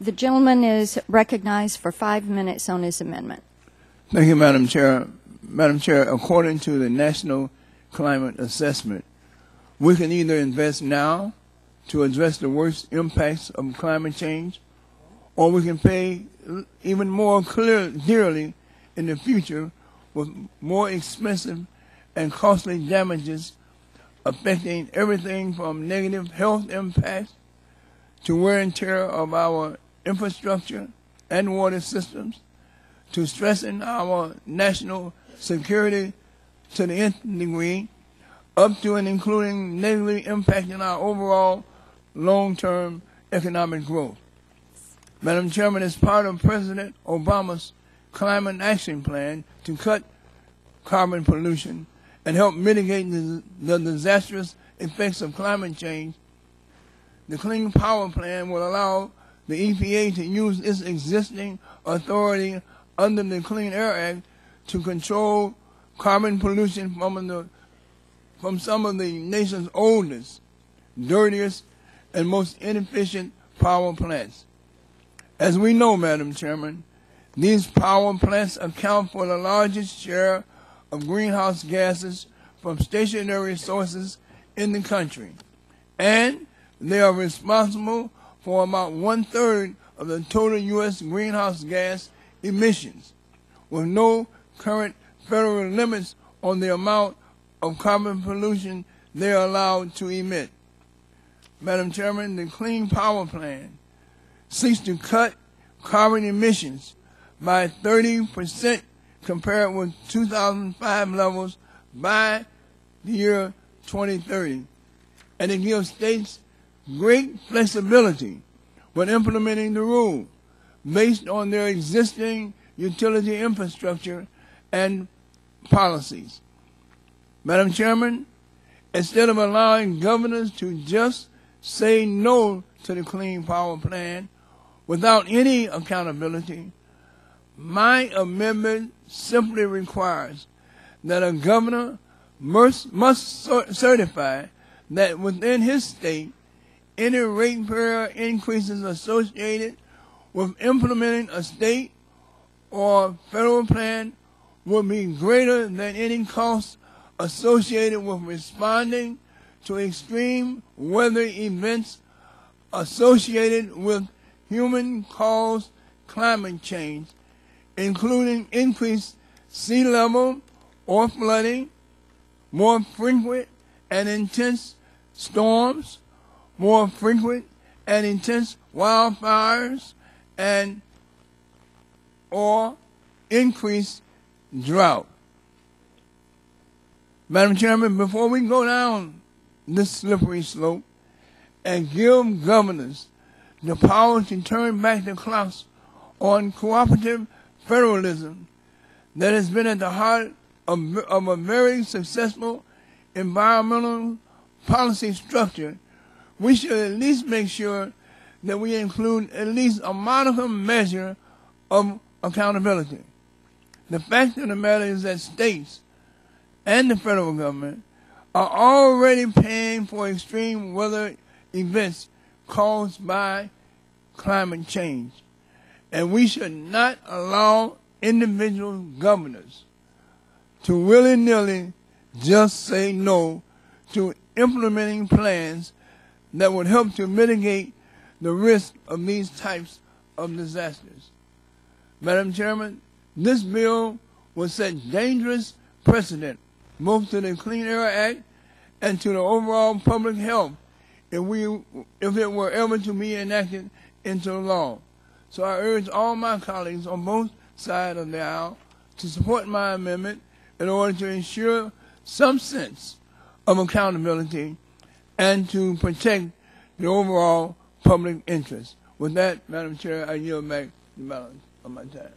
The gentleman is recognized for 5 minutes on his amendment. Thank you, Madam Chair. Madam Chair, according to the National Climate Assessment, we can either invest now to address the worst impacts of climate change, or we can pay even more dearly in the future with more expensive and costly damages affecting everything from negative health impacts to wear and tear of our infrastructure and water systems, to stressing our national security to the nth degree, up to and including negatively impacting our overall long-term economic growth. Madam Chairman, as part of President Obama's Climate Action Plan to cut carbon pollution and help mitigate the disastrous effects of climate change, the Clean Power Plan will allow the EPA to use its existing authority under the Clean Air Act to control carbon pollution from some of the nation's oldest, dirtiest, and most inefficient power plants. As we know, Madam Chairman, these power plants account for the largest share of greenhouse gases from stationary sources in the country, and they are responsible for about 1/3 of the total U.S. greenhouse gas emissions, with no current federal limits on the amount of carbon pollution they are allowed to emit. Madam Chairman, the Clean Power Plan seeks to cut carbon emissions by 30% compared with 2005 levels by the year 2030, and it gives states great flexibility when implementing the rule based on their existing utility infrastructure and policies. Madam Chairman, instead of allowing governors to just say no to the Clean Power Plan without any accountability, my amendment simply requires that a governor must certify that within his state, any ratepayer increases associated with implementing a state or federal plan will be greater than any costs associated with responding to extreme weather events associated with human-caused climate change, including increased sea level or flooding, more frequent and intense storms, more frequent and intense wildfires, and or increased drought. Madam Chairman, before we go down this slippery slope and give governors the power to turn back the clocks on cooperative federalism that has been at the heart of a very successful environmental policy structure, we should at least make sure that we include at least a modicum measure of accountability. The fact of the matter is that states and the federal government are already paying for extreme weather events caused by climate change, and we should not allow individual governors to willy-nilly just say no to implementing plans that would help to mitigate the risk of these types of disasters. Madam Chairman, this bill will set dangerous precedent both to the Clean Air Act and to the overall public health if it were ever to be enacted into law. So I urge all my colleagues on both sides of the aisle to support my amendment in order to ensure some sense of accountability and to protect the overall public interest. With that, Madam Chair, I yield back the balance of my time.